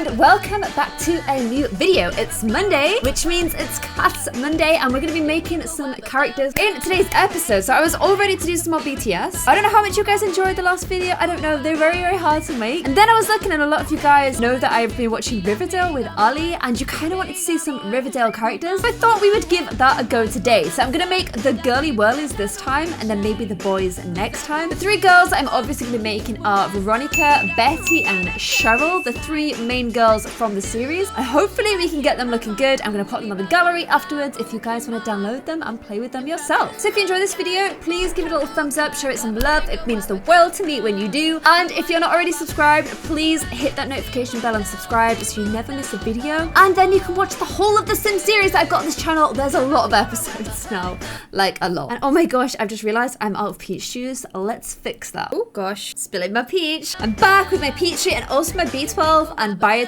and welcome back to a new video. It's Monday, which means it's Class Monday, and we're going to be making some characters in today's episode. So I was all ready to do some more BTS. I don't know how much you guys enjoyed the last video. I don't know. They're very hard to make. And then I was looking, and a lot of you guys know that I've been watching Riverdale with Ali, and you kind of wanted to see some Riverdale characters. So I thought we would give that a go today. So I'm going to make the girly whirlies this time, and then maybe the boys next time. The three girls I'm obviously going to be making are Veronica, Betty, and Cheryl, the three main girls from the series. And hopefully we can get them looking good. I'm going to put them on the gallery afterwards if you guys want to download them and play with them yourself. So if you enjoy this video, please give it a little thumbs up, show it some love. It means the world to me when you do. And if you're not already subscribed, please hit that notification bell and subscribe so you never miss a video. And then you can watch the whole of the Sims series that I've got on this channel. There's a lot of episodes now, like a lot. And oh my gosh, I've just realized I'm out of peach juice. Let's fix that. Oh gosh, spilling my peach. I'm back with my peach tree and also my B12 and biotin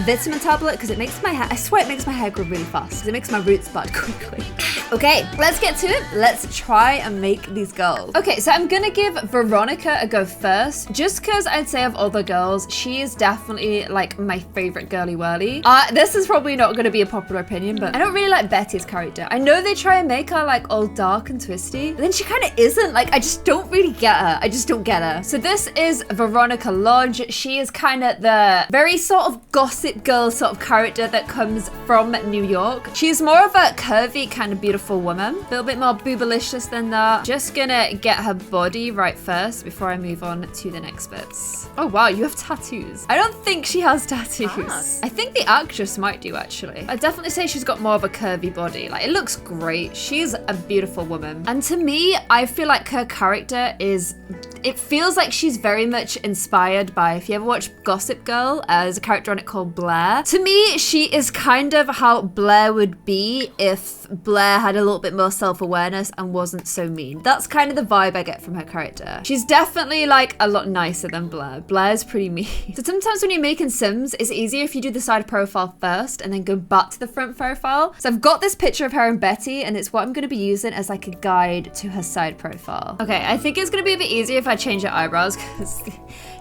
vitamin tablet because it makes my hair, I swear it makes my hair grow really fast because it makes my roots bud quickly. Okay, let's get to it. Let's try and make these girls. Okay, so I'm gonna give Veronica a go first, just because I'd say of all the girls, she is definitely like my favorite girly whirly. This is probably not gonna be a popular opinion, but I don't really like Betty's character. I know they try and make her like all dark and twisty, but then she kind of isn't. Like, I just don't really get her. I just don't get her. So this is Veronica Lodge. She is kind of the very sort of gossip girl sort of character that comes from New York. She's more of a curvy kind of beautiful woman, a little bit more boobalicious than that. Just gonna get her body right first before I move on to the next bits. Oh wow, you have tattoos. I don't think she has tattoos. I think the actress might do actually. I'd definitely say she's got more of a curvy body. Like, it looks great. She's a beautiful woman. And to me, I feel like her character is, it feels like she's very much inspired by, if you ever watch Gossip Girl, there's a character on it called Blair. To me, she is kind of how Blair would be if Blair had a little bit more self-awareness and wasn't so mean. That's kind of the vibe I get from her character. She's definitely like a lot nicer than Blair. Blair's pretty mean. So sometimes when you're making Sims, it's easier if you do the side profile first and then go back to the front profile. So I've got this picture of her and Betty, and it's what I'm going to be using as like a guide to her side profile. Okay, I think it's going to be a bit easier if I change her eyebrows because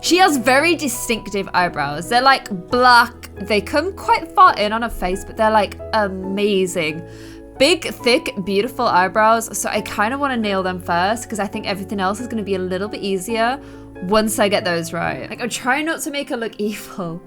she has very distinctive eyebrows. They're like black. They come quite far in on her face, but they're like amazing. Big, thick, beautiful eyebrows. So I kind of want to nail them first because I think everything else is going to be a little bit easier once I get those right. Like, I'm trying not to make her look evil.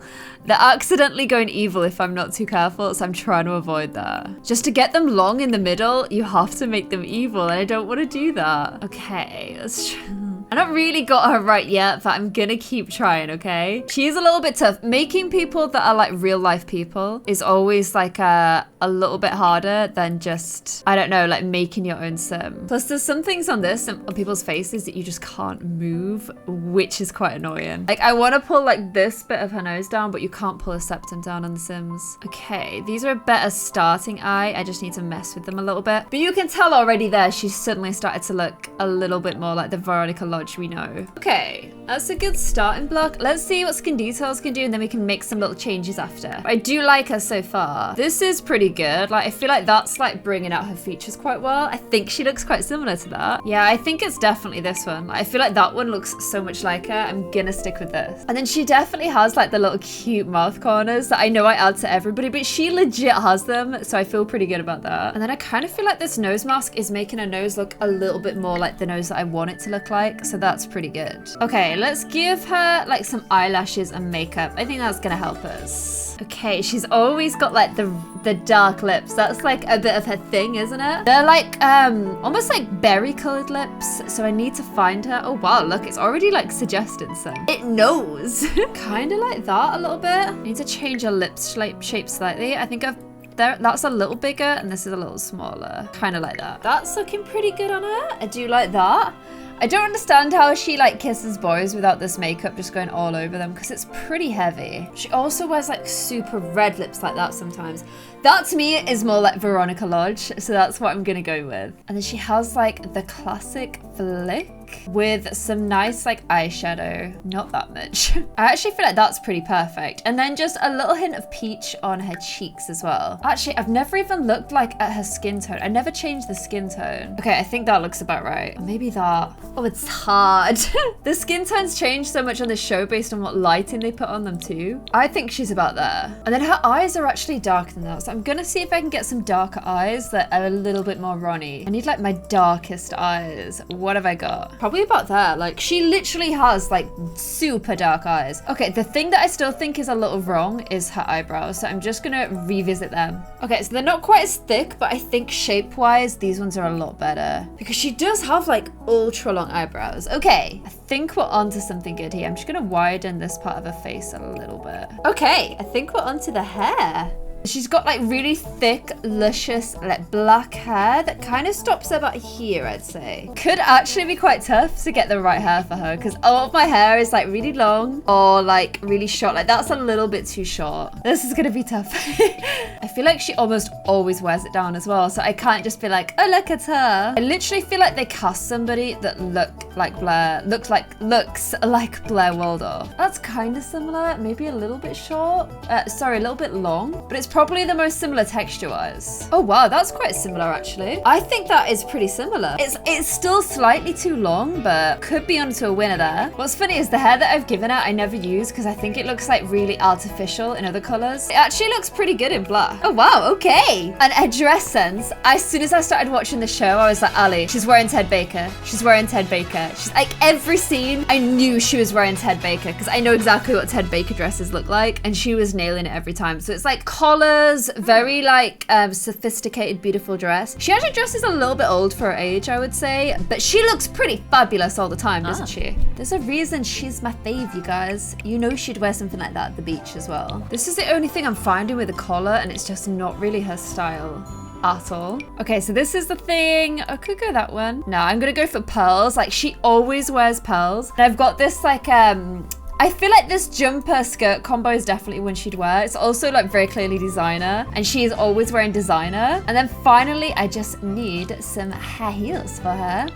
They're accidentally going evil if I'm not too careful, so I'm trying to avoid that. Just to get them long in the middle, you have to make them evil, and I don't want to do that. Okay, let's try. I not really got her right yet, but I'm gonna keep trying, okay? She's a little bit tough. Making people that are like real life people is always like a little bit harder than just, I don't know, like making your own sim. Plus there's some things on this, on people's faces that you just can't move, which is quite annoying. Like, I want to pull like this bit of her nose down, but you can't pull a septum down on the Sims. Okay, these are a better starting eye. I just need to mess with them a little bit. But you can tell already there, she's suddenly started to look a little bit more like the Veronica Lodge we know. Okay, that's a good starting block. Let's see what skin details can do, and then we can make some little changes after. I do like her so far. This is pretty good. Like, I feel like that's like bringing out her features quite well. I think she looks quite similar to that. Yeah, I think it's definitely this one. I feel like that one looks so much like her. I'm gonna stick with this. And then she definitely has like the little cute mouth corners that I know I add to everybody, but she legit has them, so I feel pretty good about that. And then I kind of feel like this nose mask is making her nose look a little bit more like the nose that I want it to look like, so that's pretty good. Okay, let's give her like some eyelashes and makeup. I think that's gonna help us. Okay, she's always got like the dark lips. That's like a bit of her thing, isn't it? They're like almost like berry colored lips, so I need to find her. Oh wow, look, it's already like suggesting some. It knows. Kind of like that a little bit. I need to change her lips shape slightly. I think that's a little bigger and this is a little smaller. Kind of like that. That's looking pretty good on her. I do like that. I don't understand how she like kisses boys without this makeup just going all over them because it's pretty heavy. She also wears like super red lips like that sometimes. That to me is more like Veronica Lodge, so that's what I'm gonna go with. And then she has like the classic flick. pink with some nice like eyeshadow. Not that much. I actually feel like that's pretty perfect. And then just a little hint of peach on her cheeks as well. Actually, I've never even looked like at her skin tone. I never changed the skin tone. Okay, I think that looks about right. Or maybe that. Oh, it's hard. The skin tones change so much on the show based on what lighting they put on them too. I think she's about there. And then her eyes are actually darker than that. So I'm gonna see if I can get some darker eyes that are a little bit more Ronnie. I need like my darkest eyes. What have I got? Probably about there. Like she literally has like super dark eyes. Okay, the thing that I still think is a little wrong is her eyebrows. So I'm just gonna revisit them. Okay, so they're not quite as thick, but I think shape-wise, these ones are a lot better. Because she does have like ultra long eyebrows. Okay, I think we're onto something good here. I'm just gonna widen this part of her face a little bit. Okay, I think we're onto the hair. She's got like really thick, luscious, like black hair that kind of stops about here, I'd say. Could actually be quite tough to get the right hair for her because a lot of my hair is like really long or like really short. Like that's a little bit too short. This is gonna be tough. I feel like she almost always wears it down as well. So I can't just be like, oh, look at her. I literally feel like they cast somebody that looks like Blair Waldorf. That's kind of similar, maybe a little bit short. Sorry, a little bit long, but it's probably the most similar texture-wise. Oh wow, that's quite similar actually. I think that is pretty similar. It's still slightly too long, but could be onto a winner there. What's funny is the hair that I've given her, I never use because I think it looks like really artificial in other colors. It actually looks pretty good in black. Oh wow, okay. And her dress sense, as soon as I started watching the show, I was like, Ali, she's wearing Ted Baker. She's wearing Ted Baker. She's like every scene, I knew she was wearing Ted Baker because I know exactly what Ted Baker dresses look like and she was nailing it every time. So it's like collar, very like sophisticated, beautiful dress. She actually dresses a little bit old for her age, I would say, but she looks pretty fabulous all the time, doesn't she? There's a reason she's my fave, you guys. You know she'd wear something like that at the beach as well. This is the only thing I'm finding with the collar and it's just not really her style at all. Okay, so this is the thing. I could go that one. No, I'm gonna go for pearls. Like she always wears pearls. And I've got this like I feel like this jumper skirt combo is definitely one she'd wear. It's also like very clearly designer and she is always wearing designer. And then finally, I just need some high heels for her.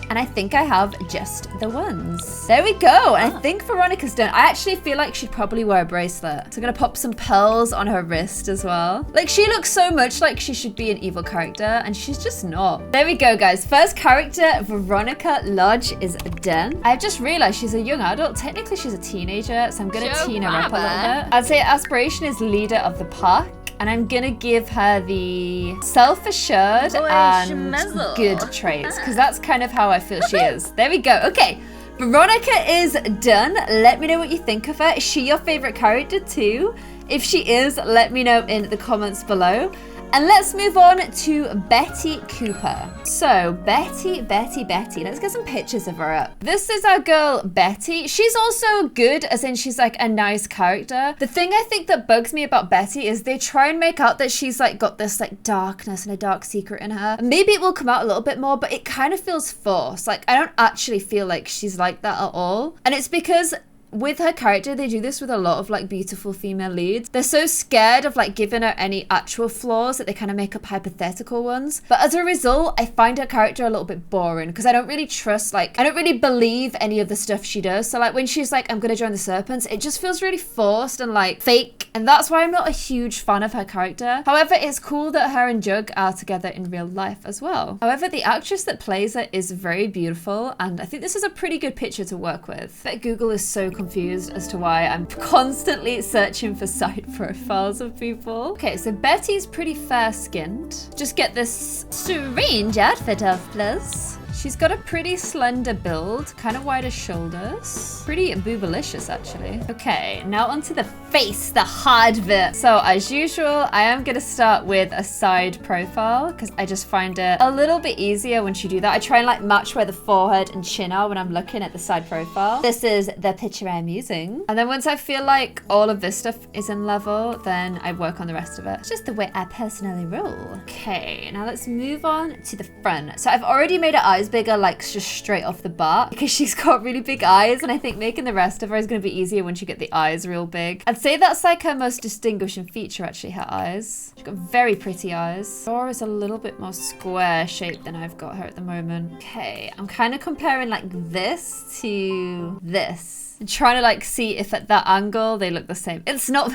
And I think I have just the ones. There we go. And I think Veronica's done. I actually feel like she'd probably wear a bracelet. So I'm gonna pop some pearls on her wrist as well. Like she looks so much like she should be an evil character and she's just not. There we go, guys. First character, Veronica Lodge, is done. I've just realized she's a young adult. Technically she's a teenager, so I'm gonna teen her up a little bit. I'd say aspiration is leader of the pack. And I'm gonna give her the self-assured and good traits because that's kind of how I feel she is. There we go. Okay, Veronica is done. Let me know what you think of her. Is she your favorite character too? If she is, let me know in the comments below. And let's move on to Betty Cooper. So Betty. Let's get some pictures of her up. This is our girl, Betty. She's also good, as in she's like a nice character. The thing I think that bugs me about Betty is they try and make out that she's like got this like darkness and a dark secret in her. Maybe it will come out a little bit more, but it kind of feels forced. Like I don't actually feel like she's like that at all. And it's because with her character, they do this with a lot of like beautiful female leads. They're so scared of like giving her any actual flaws that they kind of make up hypothetical ones. But as a result, I find her character a little bit boring because I don't really trust, like, I don't really believe any of the stuff she does. So like when she's like, I'm gonna join the Serpents, it just feels really forced and like fake. And that's why I'm not a huge fan of her character. However, it's cool that her and Jug are together in real life as well. However, the actress that plays her is very beautiful. And I think this is a pretty good picture to work with. But Google is so confused as to why I'm constantly searching for site profiles of people. Okay, so Betty's pretty fair-skinned. Just get this strange outfit off, please. She's got a pretty slender build, kind of wider shoulders. Pretty boobalicious, actually. Okay, now onto the face, the hard bit. So as usual, I am gonna start with a side profile because I just find it a little bit easier once you do that. I try and like match where the forehead and chin are when I'm looking at the side profile. This is the picture I'm using. And then once I feel like all of this stuff is in level, then I work on the rest of it. It's just the way I personally roll. Okay, now let's move on to the front. So I've already made her eyes bigger, like just straight off the bat, because she's got really big eyes, and I think making the rest of her is going to be easier once you get the eyes real big. I'd say that's like her most distinguishing feature, actually, her eyes. She's got very pretty eyes. Laura's a little bit more square shaped than I've got her at the moment. Okay, I'm kind of comparing like this to this. And trying to like see if at that angle they look the same. It's not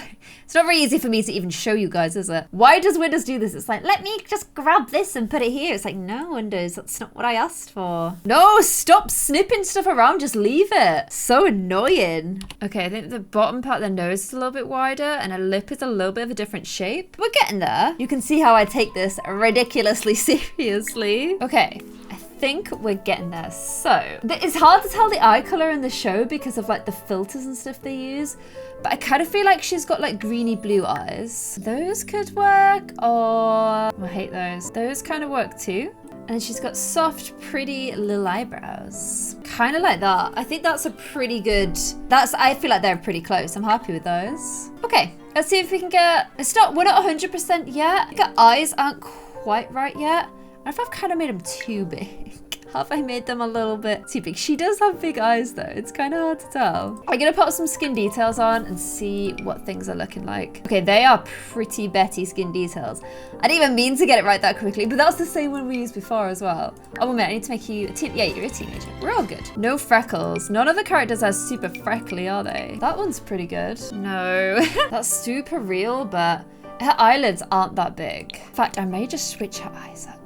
very easy for me to even show you guys, is it? Why does Windows do this? It's like, let me just grab this and put it here. It's like, no, Windows, that's not what I asked for. No, stop snipping stuff around. Just leave it. So annoying. Okay, I think the bottom part of the nose is a little bit wider and her lip is a little bit of a different shape. We're getting there. You can see how I take this ridiculously seriously. Okay. I think we're getting there. So it's hard to tell the eye color in the show because of like the filters and stuff they use, but I kind of feel like she's got like greeny blue eyes. Those could work, or I hate those kind of work too. And she's got soft, pretty little eyebrows. Kind of like that. I think that's a pretty good, I feel like they're pretty close. I'm happy with those. Okay, let's see if we can get, we're not 100% yet. Her eyes aren't quite right yet. I don't know if I've kind of made them too big. Have I made them a little bit too big? She does have big eyes though. It's kind of hard to tell. I'm gonna put some skin details on and see what things are looking like. Okay, they are pretty Betty skin details. I didn't even mean to get it right that quickly, but that's the same one we used before as well. Oh, wait a minute, I need to make you a teen. Yeah, you're a teenager. We're all good. No freckles. None of the characters are super freckly, are they? That one's pretty good. No, that's super real, but her eyelids aren't that big. In fact, I may just switch her eyes up.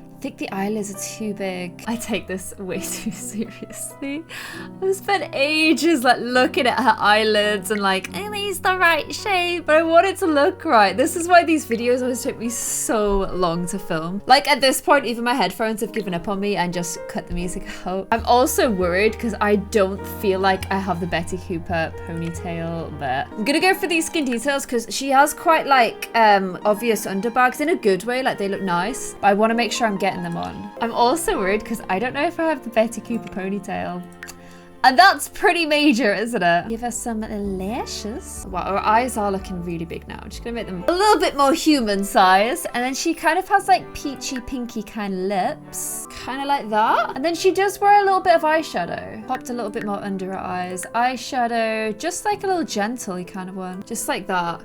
I think the eyelids are too big. I take this way too seriously. I've spent ages like looking at her eyelids and like, are these the right shape? But I want it to look right. This is why these videos always take me so long to film. Like at this point, even my headphones have given up on me and just cut the music out. I'm also worried because I don't feel like I have the Betty Cooper ponytail there. I'm gonna go for these skin details because she has quite like obvious underbags in a good way. Like they look nice, but I want to make sure I'm getting them on. I'm also worried because I don't know if I have the Betty Cooper ponytail. And that's pretty major, isn't it? Give her some lashes. Wow, her eyes are looking really big now. I'm just gonna make them a little bit more human size. And then she kind of has like peachy, pinky kind of lips. Kind of like that. And then she does wear a little bit of eyeshadow. Popped a little bit more under her eyes. Eyeshadow, just like a little gentle kind of one. Just like that.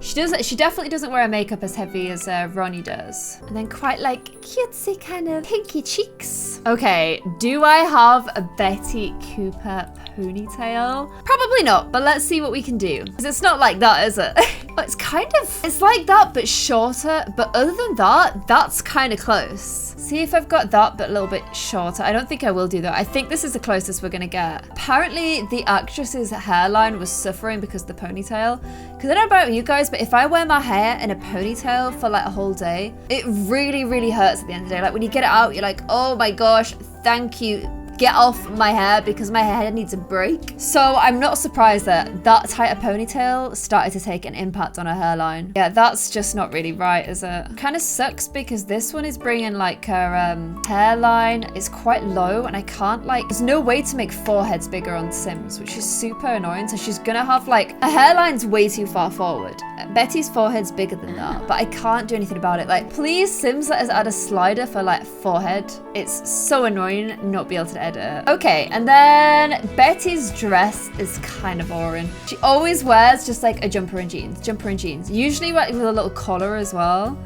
She definitely doesn't wear makeup as heavy as Ronnie does. And then quite like cutesy kind of pinky cheeks. Okay, do I have a Betty Cooper ponytail? Probably not, but let's see what we can do. Because it's not like that, is it? It's kind of, it's like that, but shorter. But other than that, that's kind of close. See if I've got that, but a little bit shorter. I don't think I will do that. I think this is the closest we're gonna get. Apparently, the actress's hairline was suffering because of the ponytail. Because I don't know about you guys, but if I wear my hair in a ponytail for like a whole day, it really, really hurts at the end of the day. Like when you get it out, you're like, oh my gosh, thank you. Get off my hair because my hair needs a break. So I'm not surprised that that tighter ponytail started to take an impact on her hairline. Yeah, that's just not really right, is it? Kind of sucks because this one is bringing like her hairline is quite low and I can't like, there's no way to make foreheads bigger on Sims, which is super annoying. So she's gonna have like, her hairline's way too far forward. Betty's forehead's bigger than that, but I can't do anything about it. Like, please Sims let us add a slider for like forehead. It's so annoying not be able to edit. Okay, and then Betty's dress is kind of boring. She always wears just like a jumper and jeans. Usually with a little collar as well.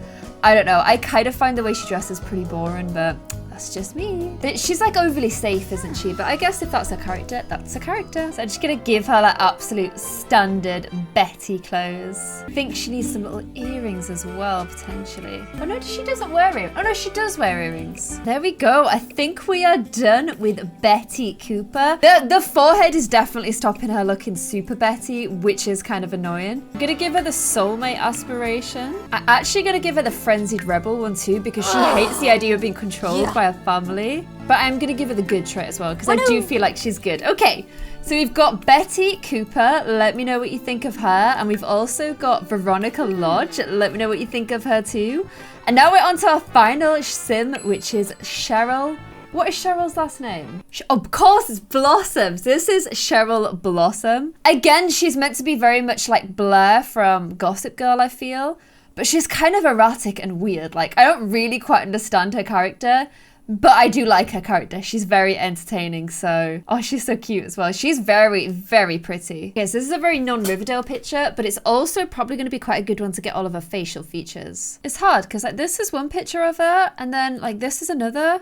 I don't know, I kind of find the way she dresses pretty boring, but that's just me. But she's like overly safe, isn't she? But I guess if that's her character, that's her character. So I'm just gonna give her like absolute standard Betty clothes. I think she needs some little earrings as well, potentially. Oh no, she doesn't wear earrings. Oh no, she does wear earrings. There we go. I think we are done with Betty Cooper. The forehead is definitely stopping her looking super Betty, which is kind of annoying. I'm gonna give her the soulmate aspiration. I'm actually gonna give her the frenzied rebel one too, because she hates the idea of being controlled by her family. But I'm gonna give her the good trait as well because I do feel like she's good. Okay, so we've got Betty Cooper. Let me know what you think of her. And we've also got Veronica Lodge. Let me know what you think of her too. And now we're on to our final sim, which is Cheryl. What is Cheryl's last name? Of course, it's Blossom. This is Cheryl Blossom. Again, she's meant to be very much like Blair from Gossip Girl, I feel. But she's kind of erratic and weird. Like, I don't really quite understand her character. But I do like her character. She's very entertaining, so... Oh, she's so cute as well. She's very, very pretty. Yes, this is a very non-Riverdale picture, but it's also probably going to be quite a good one to get all of her facial features. It's hard, because like this is one picture of her, and then like this is another,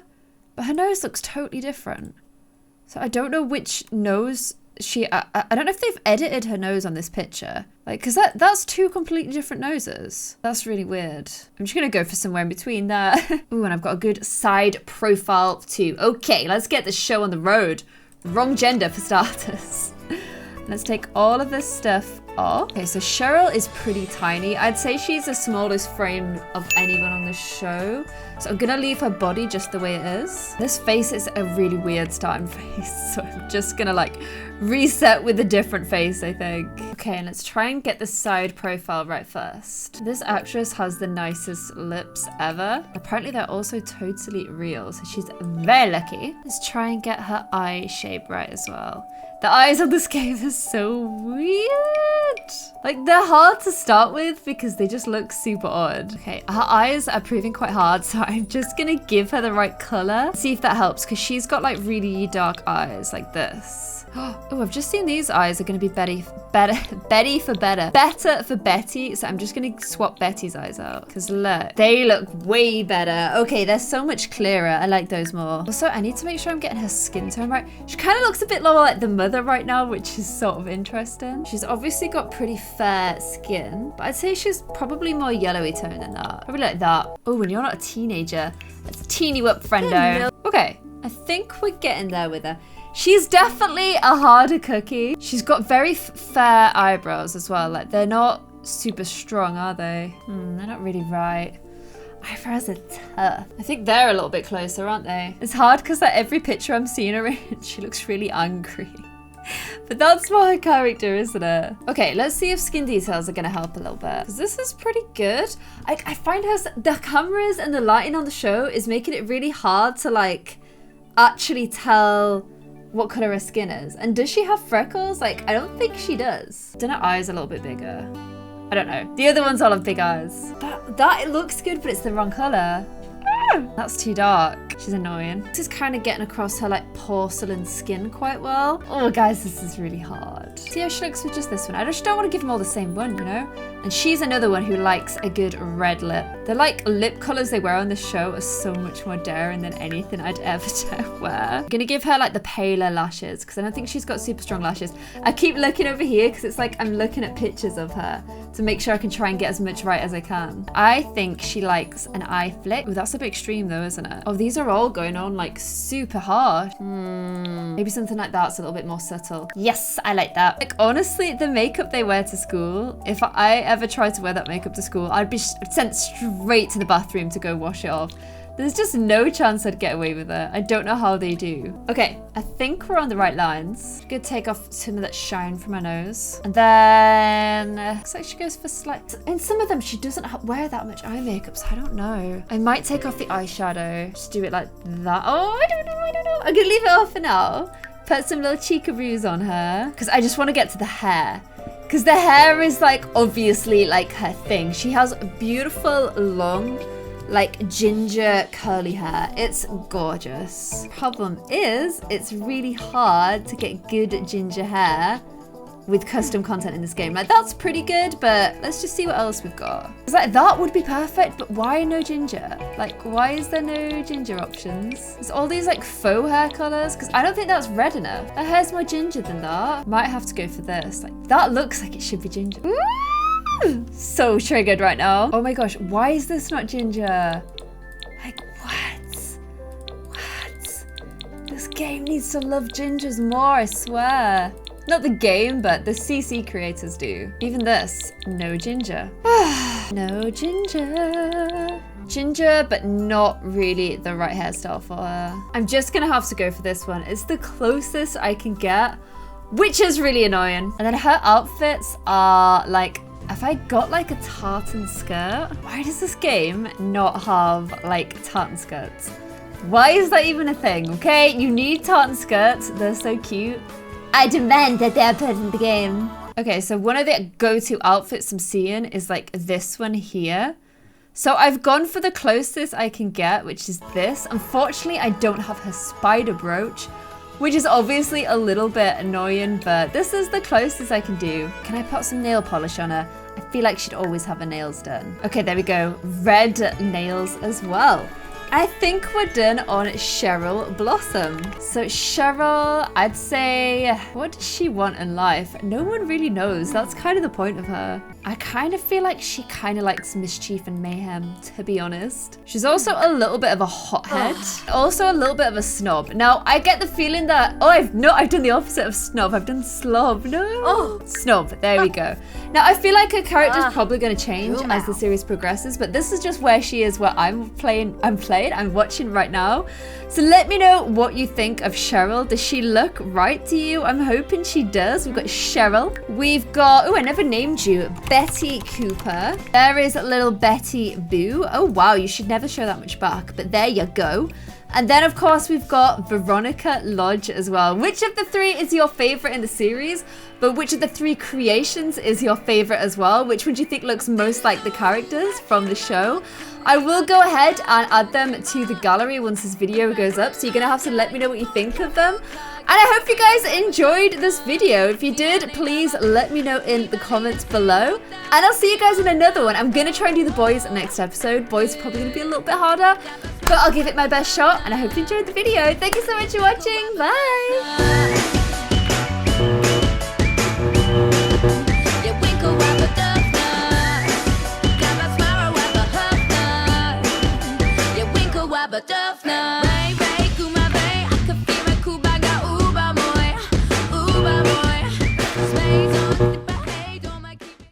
but her nose looks totally different. So I don't know which nose I don't know if they've edited her nose on this picture. Like, because that's two completely different noses. That's really weird. I'm just going to go for somewhere in between there. Ooh, and I've got a good side profile too. Okay, let's get the show on the road. Wrong gender for starters. Let's take all of this stuff off. Okay, so Cheryl is pretty tiny. I'd say she's the smallest frame of anyone on the show. So I'm gonna leave her body just the way it is. This face is a really weird starting face. So I'm just gonna like reset with a different face, I think. Okay, and let's try and get the side profile right first. This actress has the nicest lips ever. Apparently they're also totally real, so she's very lucky. Let's try and get her eye shape right as well. The eyes on this game are so weird. Like, they're hard to start with because they just look super odd. Okay, her eyes are proving quite hard, so I'm just gonna give her the right color. See if that helps, because she's got like really dark eyes like this. Oh, I've just seen these eyes are gonna be better for Betty. So I'm just gonna swap Betty's eyes out, because look, they look way better. Okay, they're so much clearer. I like those more. Also, I need to make sure I'm getting her skin tone right. She kind of looks a bit more like the mother right now, which is sort of interesting. She's obviously got pretty fair skin, but I'd say she's probably more yellowy toned than that. Probably like that. Oh, and you're not a teenager. Let's teeny you up, friendo. Okay, I think we're getting there with her. She's definitely a harder cookie. She's got very fair eyebrows as well. Like, they're not super strong, are they? They're not really right. Eyebrows are tough. I think they're a little bit closer, aren't they? It's hard because like every picture I'm seeing her in, she looks really angry. But that's my character, isn't it? Okay, let's see if skin details are gonna help a little bit, because this is pretty good. I find the cameras and the lighting on the show is making it really hard to like actually tell what color her skin is. And does she have freckles? Like, I don't think she does. Don't her eyes a little bit bigger? I don't know. The other ones all have big eyes. That it looks good, but it's the wrong color. That's too dark. She's annoying. This is kind of getting across her like porcelain skin quite well. Oh guys, this is really hard. See how she looks with just this one. I just don't want to give them all the same one, you know? And she's another one who likes a good red lip. The like lip colors they wear on this show are so much more daring than anything I'd ever dare wear. I'm gonna give her like the paler lashes, because I don't think she's got super strong lashes. I keep looking over here because it's like I'm looking at pictures of her to make sure I can try and get as much right as I can. I think she likes an eye flick. Oh, that's a bit extreme though, isn't it? Oh, these are all going on like super hard. Maybe something like that's a little bit more subtle. Yes, I like that. Like, honestly, the makeup they wear to school, if I ever tried to wear that makeup to school, I'd be sent straight to the bathroom to go wash it off. There's just no chance I'd get away with it. I don't know how they do. Okay, I think we're on the right lines. Gonna take off some of that shine from her nose. And then, looks like she goes for slight... In some of them, she doesn't wear that much eye makeup, so I don't know. I might take off the eyeshadow. Just do it like that. Oh, I don't know. I'm gonna leave it off for now. Put some little cheekaboos on her, because I just want to get to the hair. Because the hair is like, obviously like her thing. She has beautiful, long, like ginger curly hair. It's gorgeous. Problem is, it's really hard to get good ginger hair with custom content in this game. Like, that's pretty good, but let's just see what else we've got. It's like, that would be perfect, but why no ginger? Like, why is there no ginger options? There's all these like faux hair colors, because I don't think that's red enough. Her hair's more ginger than that. Might have to go for this. Like, that looks like it should be ginger. Ooh! So triggered right now. Oh my gosh, why is this not ginger? Like, what? This game needs to love gingers more, I swear. Not the game, but the CC creators do. Even this, no ginger. No ginger. Ginger, but not really the right hairstyle for her. I'm just gonna have to go for this one. It's the closest I can get, which is really annoying. And then her outfits are like, if I got like a tartan skirt, why does this game not have like tartan skirts? Why is that even a thing? Okay, you need tartan skirts. They're so cute. I demand that they're put in the game. Okay, so one of the go-to outfits I'm seeing is like this one here. So I've gone for the closest I can get, which is this. Unfortunately, I don't have her spider brooch, which is obviously a little bit annoying, but this is the closest I can do. Can I put some nail polish on her? I feel like she'd always have her nails done. Okay, there we go. Red nails as well. I think we're done on Cheryl Blossom. So Cheryl, I'd say, what does she want in life? No one really knows. That's kind of the point of her. I kind of feel like she kind of likes mischief and mayhem, to be honest. She's also a little bit of a hothead. Also a little bit of a snob. Now, I get the feeling that, I've done the opposite of snob. I've done slob. No. Snob. There we go. Now, I feel like her character's probably going to change as the series progresses, but this is just where she is, where I'm watching right now. So let me know what you think of Cheryl. Does she look right to you? I'm hoping she does. We've got Cheryl. We've got, I never named you, Betty Cooper. There is little Betty Boo. Oh, wow, you should never show that much back, but there you go. And then, of course, we've got Veronica Lodge as well. Which of the three is your favorite in the series? But which of the three creations is your favorite as well? Which one do you think looks most like the characters from the show? I will go ahead and add them to the gallery once this video goes up. So you're going to have to let me know what you think of them. And I hope you guys enjoyed this video. If you did, please let me know in the comments below. And I'll see you guys in another one. I'm going to try and do the boys next episode. Boys are probably going to be a little bit harder, but I'll give it my best shot. And I hope you enjoyed the video. Thank you so much for watching. Bye.